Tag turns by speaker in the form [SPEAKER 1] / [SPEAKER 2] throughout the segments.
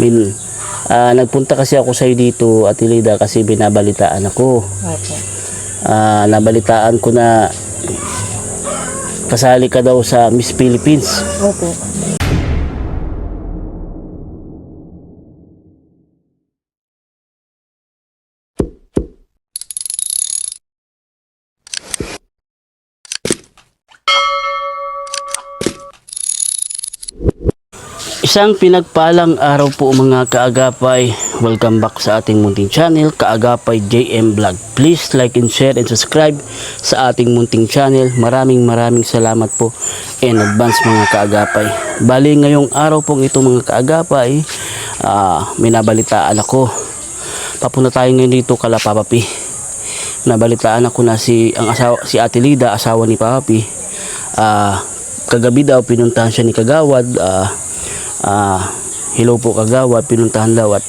[SPEAKER 1] Min, nagpunta kasi ako sa iyo dito, Ate Lida, kasi binabalitaan ako.
[SPEAKER 2] Opo.
[SPEAKER 1] Nabalitaan ko na kasali ka daw sa Miss Philippines.
[SPEAKER 2] Opo.
[SPEAKER 1] Isang pinagpalang araw po mga kaagapay. Welcome back sa ating munting channel, Kaagapay JM Vlog. Please like and share and subscribe sa ating munting channel. Maraming salamat po in advance mga kaagapay. Bali ngayong araw pong ito mga kaagapay, may nabalitaan ako. Papunta tayo ngayon dito kala Papa P. Nabalitaan ako na si Ate Lida, asawa ni Papa P. Kagabi daw pinuntahan siya ni Kagawad. Hello po Kagawad, pinuntahan daw at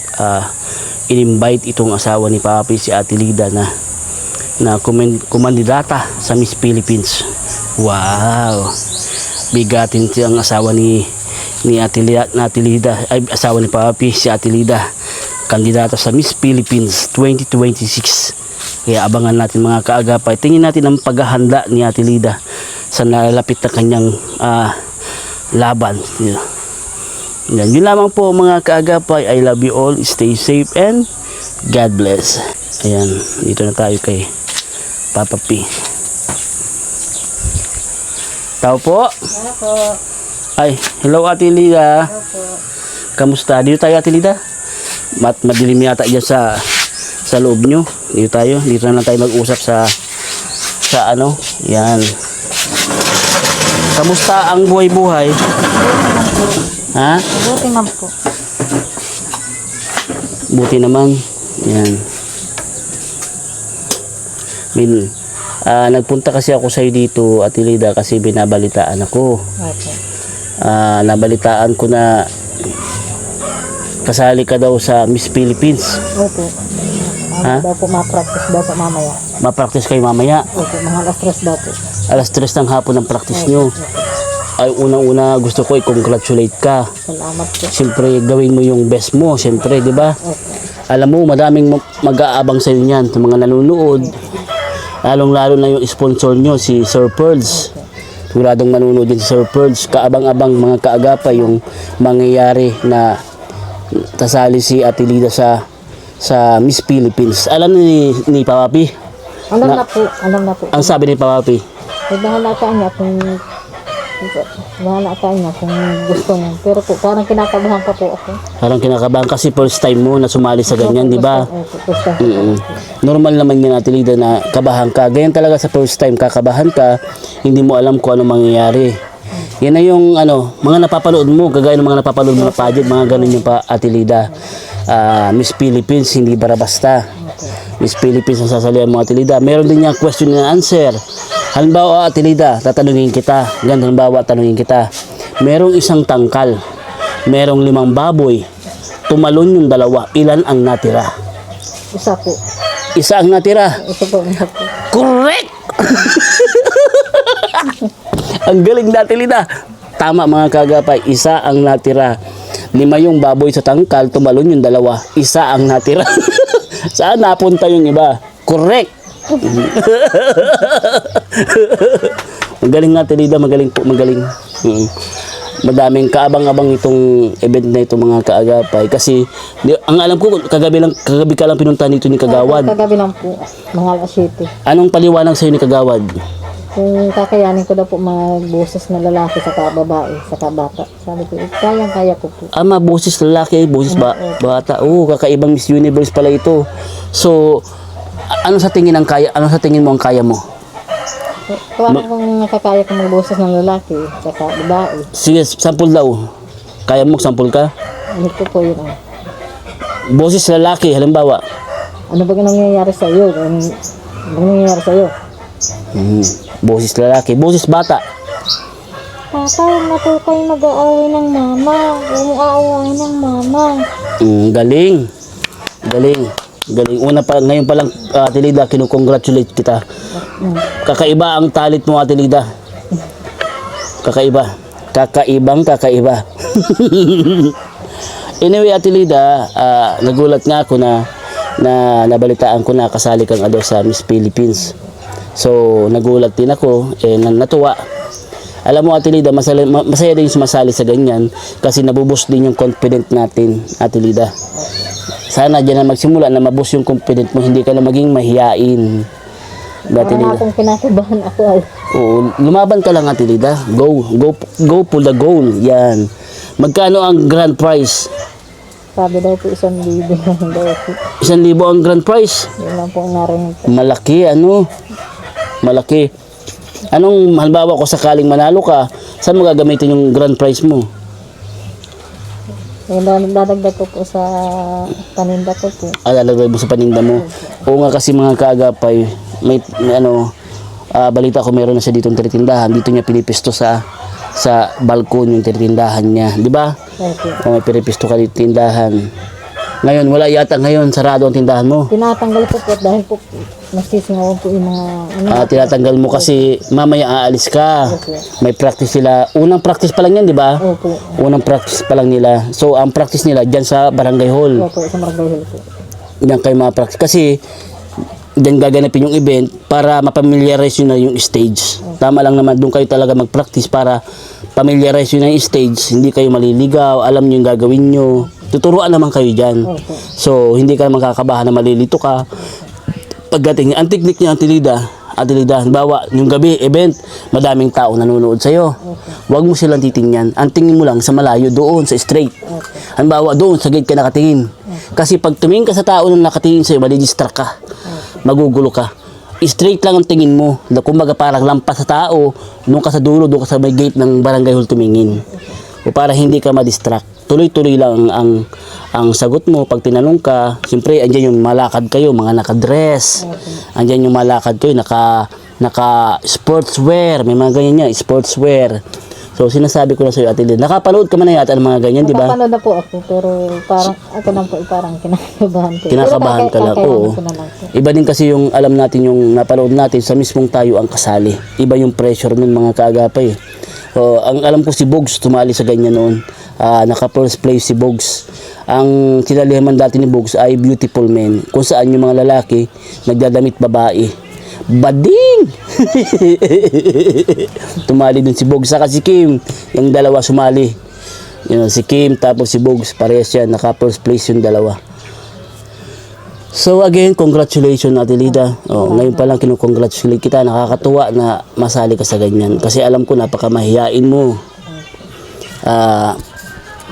[SPEAKER 1] in-invite itong asawa ni Papi, si Ate Lida na kumandidata sa Miss Philippines. Wow, bigatin siya ang asawa ni Ate Lida, ay asawa ni Papi, si Ate Lida, kandidata sa Miss Philippines 2026. Kaya abangan natin mga kaagapay. Tingin natin ang paghahanda ni Ate Lida sa nalalapit na kanyang laban. Yan, yun lamang po mga kaagapay. I love you all. Stay safe and God bless. Ayan, dito na tayo kay Papa P. Tao po.
[SPEAKER 2] Opo.
[SPEAKER 1] Ay, hello Ate Lida.
[SPEAKER 2] Opo.
[SPEAKER 1] Kamusta? Dito tayo Ate Lida. Madilim yata dyan sa loob nyo. Dito na lang tayo mag-usap sa ano. Yan. Kamusta ang buhay-buhay? Ha?
[SPEAKER 2] Buti man po.
[SPEAKER 1] Buti naman. Yan. Nagpunta kasi ako sa iyo dito, Ate Lida, kasi binabalitaan ako.
[SPEAKER 2] Opo.
[SPEAKER 1] Nabalitaan ko na kasali ka daw sa Miss Philippines.
[SPEAKER 2] Opo.
[SPEAKER 1] Ha?
[SPEAKER 2] Daw po ma-practice daw po mamaya.
[SPEAKER 1] Ma-practice kayo mamaya.
[SPEAKER 2] Opo, mga alas 3 daw po.
[SPEAKER 1] Alas 3 ng hapon ang practice nyo. Ay, unang-una gusto ko i-congratulate ka.
[SPEAKER 2] Salamat po.
[SPEAKER 1] Siyempre, gawin mo yung best mo. Siyempre, di ba?
[SPEAKER 2] Opo.
[SPEAKER 1] Alam mo, madaming mag-aabang sa inyo yan, sa mga nanonood. Lalong-lalo na yung sponsor nyo, si Sir Pearls. Siguradong manonood din si Sir Pearls. Kaabang-abang mga kaagapay yung mangyayari na tasali si Ate Lida sa Miss Philippines. Alam ni Papa P?
[SPEAKER 2] Alam na po.
[SPEAKER 1] Ang sabi ni Papa P?
[SPEAKER 2] Bahala ka niya kung gusto niya. Pero po, parang kinakabahan pa po ako.
[SPEAKER 1] Parang kinakabahan kasi first time mo na sumali sa ganyan, di ba?
[SPEAKER 2] First time.
[SPEAKER 1] Normal naman yan Ate Lida na kabahan ka. Ganyan talaga sa first time, kakabahan ka, hindi mo alam kung ano mangyayari. Yan na yung mga napapanood mo, kagaya ng mga napapanood mo na pageant, mga ganun yung pa Ate Lida. Miss Philippines, hindi basta. Miss Philippines ang sasalihan mo Ate Lida. Meron din niya question and answer. Halimbawa Ate Lida, tatanungin kita. Halimbawa, tanungin kita. Merong isang tangkal, merong 5 baboy, tumalon yung 2, ilan ang natira?
[SPEAKER 2] Isa po.
[SPEAKER 1] Isa ang natira.
[SPEAKER 2] Isa po.
[SPEAKER 1] Correct! Ang galing na Ate Lida. Tama mga kagapay, isa ang natira. 5 yung baboy sa tangkal, tumalon yung 2, isa ang natira. Saan napunta yung iba? Correct! Magaling nga Ate Lida, magaling po, magaling. Madaming kaabang-abang itong event na ito mga kaagapay kasi ang alam ko kagabi ka lang pinuntahan dito ni Kagawad.
[SPEAKER 2] Kagabi lang po, mga alas 7.
[SPEAKER 1] Anong paliwanag sa iyo ni Kagawad?
[SPEAKER 2] Kung kakayanin ko daw po mga boses na lalaki sa babae, sa bata. Sabi ko, kaya ko po.
[SPEAKER 1] Boses lalaki, boses bata. Kakaibang Miss Universe pala ito. So, ano sa tingin mo ang kaya mo?
[SPEAKER 2] Parang kung nakakaya ko mga boses ng lalaki, sa babae.
[SPEAKER 1] Sige, sample daw. Kaya mo, sample ka?
[SPEAKER 2] Ano po yun?
[SPEAKER 1] Boses lalaki, halimbawa.
[SPEAKER 2] Ano ba nangyayari sa iyo? Ano nangyayari sa iyo?
[SPEAKER 1] Boses lalaki, boses bata.
[SPEAKER 2] Papa, na po kayo mag-aaway ng mama. Umuaaway ng mama.
[SPEAKER 1] Galing. Una pa, ngayon pa lang Ate Lida, kinukongratulate kita. Kakaiba ang talent mo Ate Lida. Kakaiba. Kakaibang kakaiba. Anyway, Ate Lida, nagulat nga ako na nabalitaan ko na kasali kang sa Miss Philippines. So, nagulat din ako, natuwa. Alam mo, Ate Lida, masaya din sumasali sa ganyan kasi nabuboost din yung confident natin, Ate Lida. Sana dyan na magsimula na maboost yung confident mo, hindi ka na maging mahiyain. Ate
[SPEAKER 2] Parang
[SPEAKER 1] Lida.
[SPEAKER 2] akong kinakabahan ako ay.
[SPEAKER 1] Oo, lumaban ka lang, Ate Lida. Go for the goal. Yan. Magkano ang grand prize?
[SPEAKER 2] Sabi daw po 1,000 lang daw po.
[SPEAKER 1] 1,000 ang grand prize.
[SPEAKER 2] Yun lang po ang narinig ko.
[SPEAKER 1] Malaki, malaki. Anong, halimbawa ko sakaling manalo ka, saan mo gagamitin yung grand prize mo?
[SPEAKER 2] Dadagdag ko po sa paninda ko po.
[SPEAKER 1] Lalagay mo sa paninda mo. Oo nga, kasi mga kaagapay, may balita ko meron na siya ditong tinitindahan. Dito niya pinipisto sa balkon yung tinitindahan niya. Di ba?
[SPEAKER 2] Okay.
[SPEAKER 1] May pinipisto ka dito tindahan. Ngayon, wala yata ngayon. Sarado ang tindahan mo.
[SPEAKER 2] Tinatanggal ko po dahil po nagsisingawan po yung mga
[SPEAKER 1] Tinatanggal mo kasi mamaya aalis ka.
[SPEAKER 2] Okay.
[SPEAKER 1] May practice sila. Unang practice pa lang yan, di ba?
[SPEAKER 2] Opo.
[SPEAKER 1] Unang practice pa lang nila. So, ang practice nila dyan sa barangay hall.
[SPEAKER 2] Opo, sa Maragay Hill po.
[SPEAKER 1] Yan kayo mga practice. Kasi, dyan gaganapin yung event para mapamiliarize nyo na yung stage. Tama lang naman, doon kayo talaga mag-practice para familiarize nyo na yung stage. Hindi kayo maliligaw, alam nyo yung gagawin nyo. Tuturuan naman kayo dyan.
[SPEAKER 2] Opo.
[SPEAKER 1] So, hindi ka makakabahan na malilito ka. Pagdating, ang technique niya, Ate Lida, bawa, yung gabi, event, madaming tao nanonood sa'yo. Huwag mo silang titingnan. Ang tingin mo lang sa malayo, doon, sa straight. Halimbawa, doon, sa gate ka nakatingin. Kasi pag tumingin ka sa tao na nakatingin sa'yo, madidistract ka. Magugulo ka. Straight lang ang tingin mo. Kumbaga parang lampas sa tao, doon ka sa dulo, doon ka sa may gate ng barangay hall tumingin. O para hindi ka madistract. Tuloy-tuloy lang ang sagot mo pag tinanong ka. Siyempre, andyan yung malakad kayo, mga nakadress. Andyan yung malakad kayo, naka sportswear. May mga ganyan yan, sportswear. So, sinasabi ko na sa'yo, Ate Lida. Nakapanood ka man na yata ng mga ganyan, di ba?
[SPEAKER 2] Nakapanood na po ako, pero parang ako lang po, parang kinakabahan ko.
[SPEAKER 1] Kinakabahan ka lang, oo. Iba din kasi yung alam natin, yung napanood natin, sa mismong tayo ang kasali. Iba yung pressure ng mga kaagapay. So, ang alam ko si Bogs, tumali sa ganyan noon. Naka first place si Bogs. Ang sinalihan dati ni Bogs ay Beautiful Men. Kung saan yung mga lalaki, nagdadamit babae. Bading! Tumali dun si Bogs. Saka si Kim, yung dalawa sumali. Si Kim tapos si Bogs, parehas yan. Naka first place yung dalawa. So again, congratulations, Ate Lida. Ngayon pa lang kinukongratulate kita. Nakakatuwa na masali ka sa ganyan. Kasi alam ko napakamahiyain mo.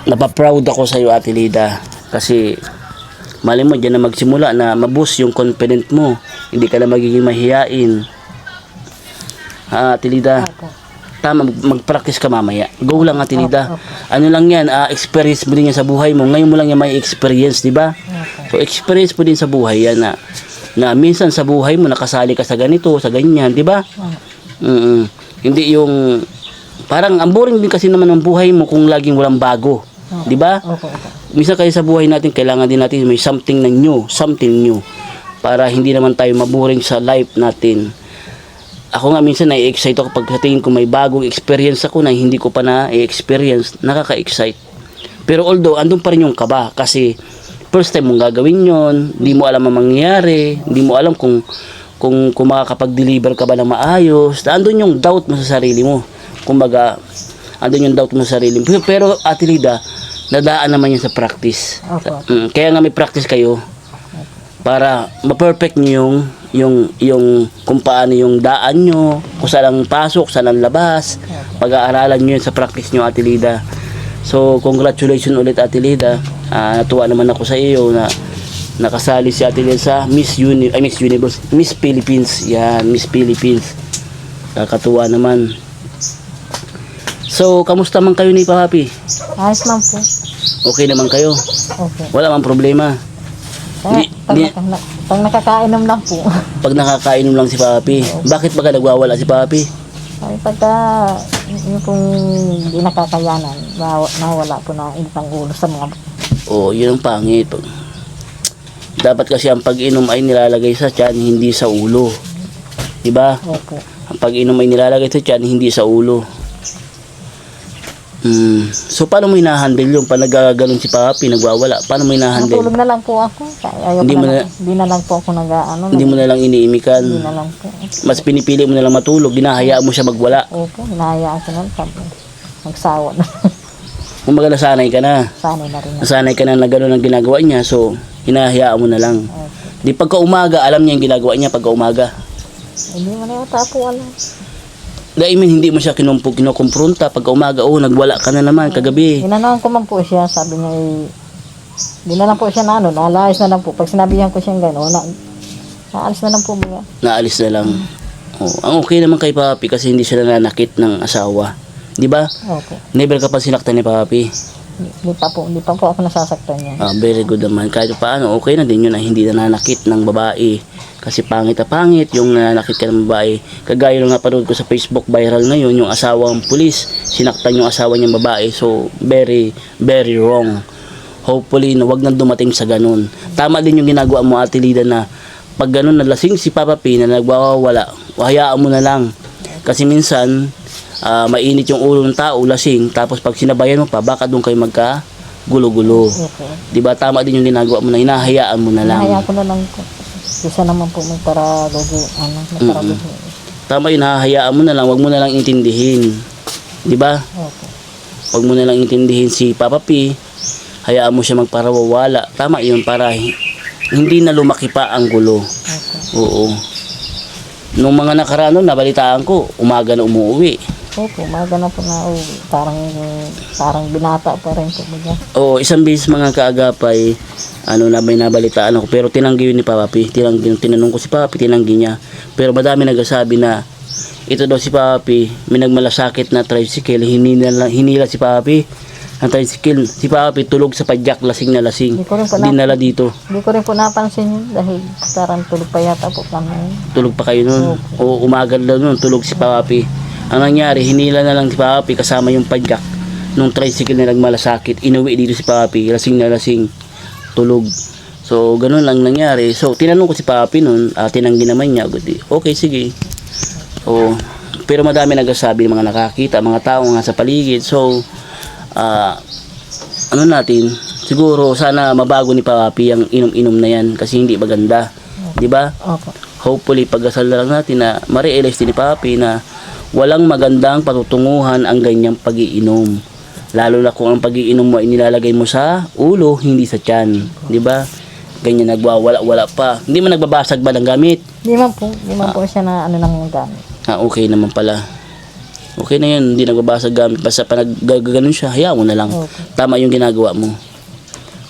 [SPEAKER 1] Napaproud ako sa iyo, Ate Lida. Kasi mali mo dyan na magsimula na maboost yung confident mo. Hindi ka na magiging mahiyain. Ate Lida, tama, mag-practice ka mamaya. Go lang, Ate Lida. Ano lang yan, experience mo din yan sa buhay mo. Ngayon mo lang yan may experience, di ba? So, experience mo din sa buhay yan na minsan sa buhay mo nakasali ka sa ganito, sa ganyan, di ba? Hindi yung parang ang boring din kasi naman ng buhay mo kung laging walang bago, di ba? Minsan kayo sa buhay natin kailangan din natin may something na new, something new para hindi naman tayo maboring sa life natin. Ako nga minsan na-excite ako pag sa tingin ko may bagong experience ako na hindi ko pa na-experience, nakaka-excite. Pero although andun pa rin yung kaba kasi first time mong gagawin yon, hindi mo alam ang mangyayari, hindi mo alam kung makakapag-deliver ka ba ng maayos. Andun yung doubt mo sa sarili mo. Kumbaga, andun yung doubt mo sa sarili mo. Pero Ate Lida, nadaan naman yan sa practice. Kaya nga may practice kayo para ma-perfect nyo yung kung paano yung daan nyo, kung saan ang pasok, saan ang labas. Pag-aaralan nyo yun sa practice nyo, Ate Lida. So, congratulations ulit, Ate Lida. Natuwa naman ako sa iyo na nakasali si Ate Lida sa Miss Universe, Miss Philippines. Yan, Miss Philippines. Nakakatuwa naman. So, kamusta man kayo ni Papi?
[SPEAKER 2] Ayos lang po.
[SPEAKER 1] Okay naman kayo?
[SPEAKER 2] Okay.
[SPEAKER 1] Wala mang problema?
[SPEAKER 2] Pag nakakainom lang po.
[SPEAKER 1] Pag nakakainom lang si Papi. Bakit ba nagwawala si Papi?
[SPEAKER 2] Ay, pagka yung pong hindi nakakayanan, nawala po na init ang ulo sa mga...
[SPEAKER 1] Yun ang pangit. Dapat kasi ang pag-inom ay nilalagay sa tiyan, hindi sa ulo. Diba?
[SPEAKER 2] Opo.
[SPEAKER 1] Ang pag-inom ay nilalagay sa tiyan, hindi sa ulo. So, paano mo hinahandle yung pag nagaganon si Papi, nagwawala? Paano mo hinahandle?
[SPEAKER 2] Matulog na lang po ako. Ayoko
[SPEAKER 1] Hindi mo
[SPEAKER 2] hindi na lang po ako
[SPEAKER 1] Hindi mo na lang iniimikan.
[SPEAKER 2] Hindi na lang po.
[SPEAKER 1] Mas pinipili mo na lang matulog, hinahayaan mo siya magwala.
[SPEAKER 2] Opo, hinahayaan ko na lang. Magsawa na.
[SPEAKER 1] Kumbaga nasanay ka na.
[SPEAKER 2] Sanay na rin.
[SPEAKER 1] Nasanay ka na na gano'n ang ginagawa niya, so hinahayaan mo na lang.
[SPEAKER 2] Opo.
[SPEAKER 1] Di pagka umaga, alam niya yung ginagawa niya pagka umaga.
[SPEAKER 2] Hindi mo na yata po alam.
[SPEAKER 1] Daimin hindi mo siya kinukumpronta pagka umaga, oh nagwala ka na naman kagabi.
[SPEAKER 2] Inanahan ko man po siya, sabi niya hindi na lang po siya na nalayas na lang po. Pag sinabihan ko siyang gano'n, naalis na lang po mga.
[SPEAKER 1] Naalis na lang. Oh, ang okay naman kay Papi kasi hindi siya nananakit ng asawa. Di ba?
[SPEAKER 2] Opo.
[SPEAKER 1] Never ka pa sinaktan ni Papi.
[SPEAKER 2] Hindi pa po ako nasasaktan niya.
[SPEAKER 1] Very good naman. Kahit paano, okay na din yun na hindi nananakit ng babae. Kasi pangit na pangit yung nananakit ka ng babae. Kagaya nung napanood ko sa Facebook viral ngayon, yung asawang pulis, sinaktan yung asawa niyang babae. So, very, very wrong. Hopefully, na wag nang dumating sa ganun. Tama din yung ginagawa mo, Ate Lida, na pag ganun nalasing si Papa P na nagwawala, hayaan mo na lang. Kasi minsan, mainit yung ulo ng tao, lasing. Tapos pag sinabayan mo pa, baka doon kayo magka-gulo-gulo.
[SPEAKER 2] Opo.
[SPEAKER 1] Diba? Tama din yung ginagawa mo na hinahayaan mo na lang.
[SPEAKER 2] Hinahayaan ko na lang po. Isa naman po magparagogo.
[SPEAKER 1] Tama yun, hahayaan mo na lang, wag mo na lang intindihin. Di ba?
[SPEAKER 2] Opo.
[SPEAKER 1] Wag mo na lang intindihin si Papa P. Hayaan mo siya magparawawala. Tama yun, para hindi na lumaki pa ang gulo.
[SPEAKER 2] Opo.
[SPEAKER 1] Oo. Nung mga nakaraan nun, nabalitaan ko, umaga na umuwi.
[SPEAKER 2] Opo, umaga na po na uwi. Parang binata pa rin po.
[SPEAKER 1] Oo, isang beses mga kaagapay, may nabalitaan ako. Pero tinanggi yun ni Papa P. Tinanong ko si Papa P, tinanggi niya. Pero madami nagsasabi na ito daw si Papa P, may nagmalasakit na tricycle, hinila si Papa P. Ang tricycle, si Papa P tulog sa padyak, lasing na lasing.
[SPEAKER 2] Hindi ko rin po
[SPEAKER 1] Dinala dito.
[SPEAKER 2] Hindi ko rin po napansin yun dahil parang tulog pa yata po kami.
[SPEAKER 1] Tulog pa kayo nun? O umaga daw nun, tulog si Papa P. Ang nangyari, hinila na lang si Papa P kasama yung padyak nung tricycle na nagmalasakit. Inuwi dito si Papa P, lasing na lasing, tulog. So, ganun lang nangyari. So, tinanong ko si Papa P nun, tinanggi naman niya. Okay, sige. O, pero madami nagsasabi ng mga nakakita, mga tao nga sa paligid. So, siguro sana mabago ni Papa P ang inom-inom na yan kasi hindi maganda. Di ba?
[SPEAKER 2] Opo.
[SPEAKER 1] Hopefully, pagdasal na lang natin na ma-realize din ni Papa P na walang magandang patutunguhan ang ganyang pag-iinom. Lalo na kung ang pag-iinom mo ay nilalagay mo sa ulo, hindi sa tiyan. Di ba? Ganyan nagwawala-wala pa. Hindi man nagbabasag ba ng gamit?
[SPEAKER 2] Hindi man po siya na ng gamit.
[SPEAKER 1] Okay naman pala. Okay na yun, hindi nagbabasag gamit. Basta pa naggaganon siya, hayaan mo na lang.
[SPEAKER 2] Okay.
[SPEAKER 1] Tama yung ginagawa mo.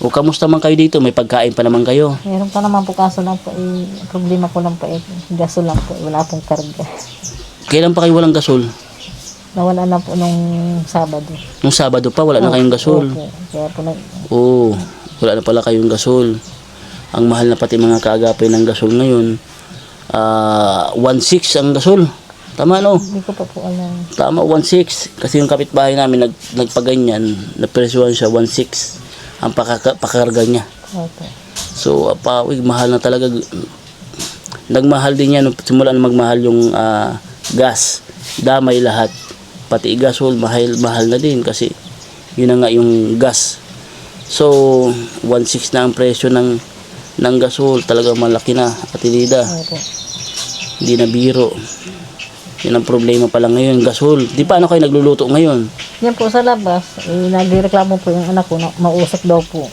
[SPEAKER 1] O kamusta man kayo dito? May pagkain pa naman kayo.
[SPEAKER 2] Meron pa naman po kaso lang po problema ko lang po gaso lang po. Wala pong karga.
[SPEAKER 1] Kailan pa kayo walang gasol?
[SPEAKER 2] Nawala na po nung Sabado.
[SPEAKER 1] Nung Sabado pa, wala na kayong gasol.
[SPEAKER 2] Opo. Kaya po
[SPEAKER 1] Wala na pala kayong gasol. Ang mahal na pati mga kaagapay ng gasol ngayon. 1.6 ang gasol. Tama no?
[SPEAKER 2] Hindi ko pa po alam.
[SPEAKER 1] Tama, 1.6. Kasi yung kapitbahay namin nagpaganyan, napresyuhan siya 1.6 ang pakarga niya.
[SPEAKER 2] Opo.
[SPEAKER 1] So, mahal na talaga. Nagmahal din yan. Simula na magmahal yung gas. Damay lahat. Pati gasol, mahal na din kasi yun na nga yung gas. So, 1.6 na ang presyo ng gasol. Talaga malaki na, Ate Lida.
[SPEAKER 2] Opo.
[SPEAKER 1] Hindi na biro. Yan ang problema pala ngayon, gasol. Di paano kayo nagluluto ngayon?
[SPEAKER 2] Yan po sa labas, nagreklamo po yung anak ko na mausok daw po.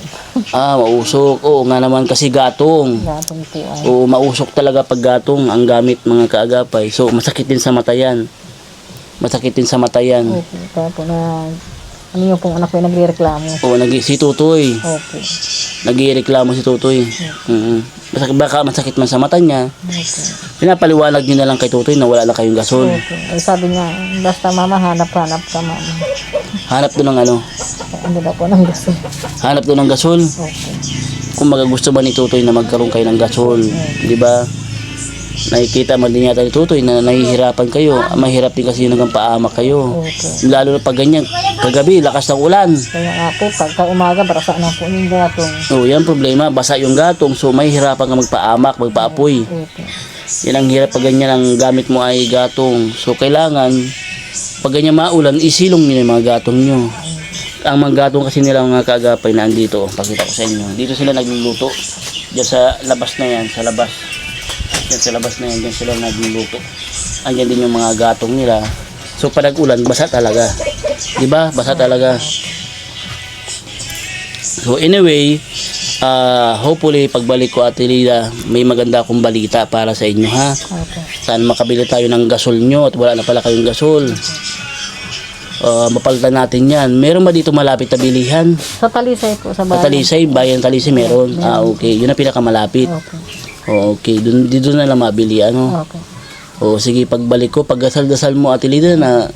[SPEAKER 1] Mausok. Oo nga naman kasi gatong.
[SPEAKER 2] Gatong po ay.
[SPEAKER 1] Oo, mausok talaga pag gatong ang gamit mga kaagapay. So, masakit din sa mata yan. Masakit din sa mata yan.
[SPEAKER 2] Opo. Kaya po yung pong anak ko yung nagreklamo.
[SPEAKER 1] Oo, si Tutoy.
[SPEAKER 2] Opo.
[SPEAKER 1] Nagreklamo si Tutoy. Baka masakit man sa mata niya.
[SPEAKER 2] Opo.
[SPEAKER 1] Pinapaliwanag niyo na lang kay Tutoy na wala na kayong gasol.
[SPEAKER 2] Opo. Ay sabi niya, basta mama, hanap ka mama.
[SPEAKER 1] Hanap doon ng ano?
[SPEAKER 2] Ano daw po ng gasol.
[SPEAKER 1] Hanap doon ng gasol.
[SPEAKER 2] Opo.
[SPEAKER 1] Kung gusto ba ni Tutoy na magkaroon kayo ng gasol, di ba? Nakikita man din yata ni Tutoy na nahihirapan kayo. Mahirap din kasi yung paamak kayo.
[SPEAKER 2] Opo.
[SPEAKER 1] Lalo na pag ganyan, kagabi, lakas ng ulan.
[SPEAKER 2] Kaya nga po, pagka umaga, barasa na po yung gatong.
[SPEAKER 1] Yan problema, basa yung gatong. So, mahihirapan ka magpaamak, magpaapoy.
[SPEAKER 2] Opo.
[SPEAKER 1] Yan ang hirap pag ganyan ang gamit mo ay gatong. So, kailangan pag ganyan maulan, isilong nyo yung mga gatong nyo. Ang mga gatong kasi nila mga kaagapay na andito, pakita ko sa inyo. Dito sila nagluluto. Diyan sa labas na yan, sa labas. Diyan sa labas na yan, diyan sila nagluluto. Andyan din yung mga gatong nila. So pag nag-ulan, basa talaga. Diba? Basa talaga. So anyway, hopefully pagbalik ko Ate Lida, may maganda akong balita para sa inyo ha.
[SPEAKER 2] Opo.
[SPEAKER 1] Saan makabili tayo ng gasol nyo at wala na pala kayong gasol. Mapalitan natin yan. Meron ba dito malapit na bilihan?
[SPEAKER 2] Sa Talisay po, sa
[SPEAKER 1] Sa
[SPEAKER 2] bayan.
[SPEAKER 1] Talisay, bayan Talisay meron. Okay. Yun ang pinakamalapit.
[SPEAKER 2] Opo.
[SPEAKER 1] Okay. Dito na lang mabili. Ano?
[SPEAKER 2] Opo.
[SPEAKER 1] Sige, pagbalik ko, pagdasal-dasal mo Ate Lida na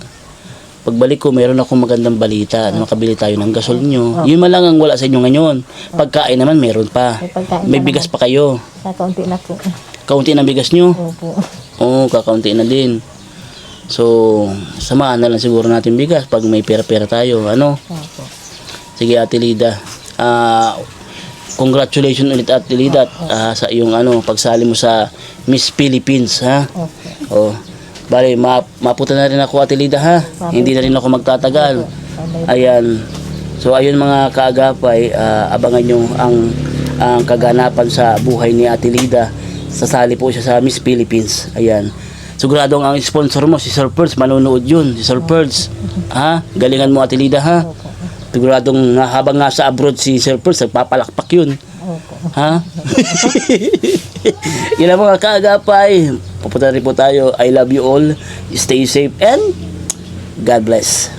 [SPEAKER 1] pagbalik ko, meron akong magandang balita na makabili tayo ng gasol nyo. Yun man lang ang wala sa inyo ngayon. Pagkain naman, meron pa.
[SPEAKER 2] May pagkain
[SPEAKER 1] May
[SPEAKER 2] pa
[SPEAKER 1] bigas pa kayo.
[SPEAKER 2] Sa kaunti na po.
[SPEAKER 1] Kaunti ng bigas nyo?
[SPEAKER 2] Opo.
[SPEAKER 1] Oo, kakaunti na din. So, samahan na lang siguro natin bigas pag may pera-pera tayo. Ano?
[SPEAKER 2] Opo.
[SPEAKER 1] Sige Ate Lida. Congratulations ulit Ate Lida sa iyong pagsali mo sa Miss Philippines ha.
[SPEAKER 2] Opo.
[SPEAKER 1] Oh. Bale, maputa na rin ako Ate Lida ha. Hindi na rin ako magtatagal. Ayan. So ayun mga kaagapay, abangan nyo ang kaganapan sa buhay ni Ate Lida. Sasali po siya sa Miss Philippines. Ayan. Sigurado ang sponsor mo si Sir Perds, manonood yun. Si Sir Perds. Ha? Galingan mo Ate Lida ha. Siguradong habang nasa abroad si Sir Perds, nagpapalakpak yun.
[SPEAKER 2] Opo.
[SPEAKER 1] Ha? Yun lang mga kaagapay. Pupunta rin po tayo. I love you all. Stay safe and God bless.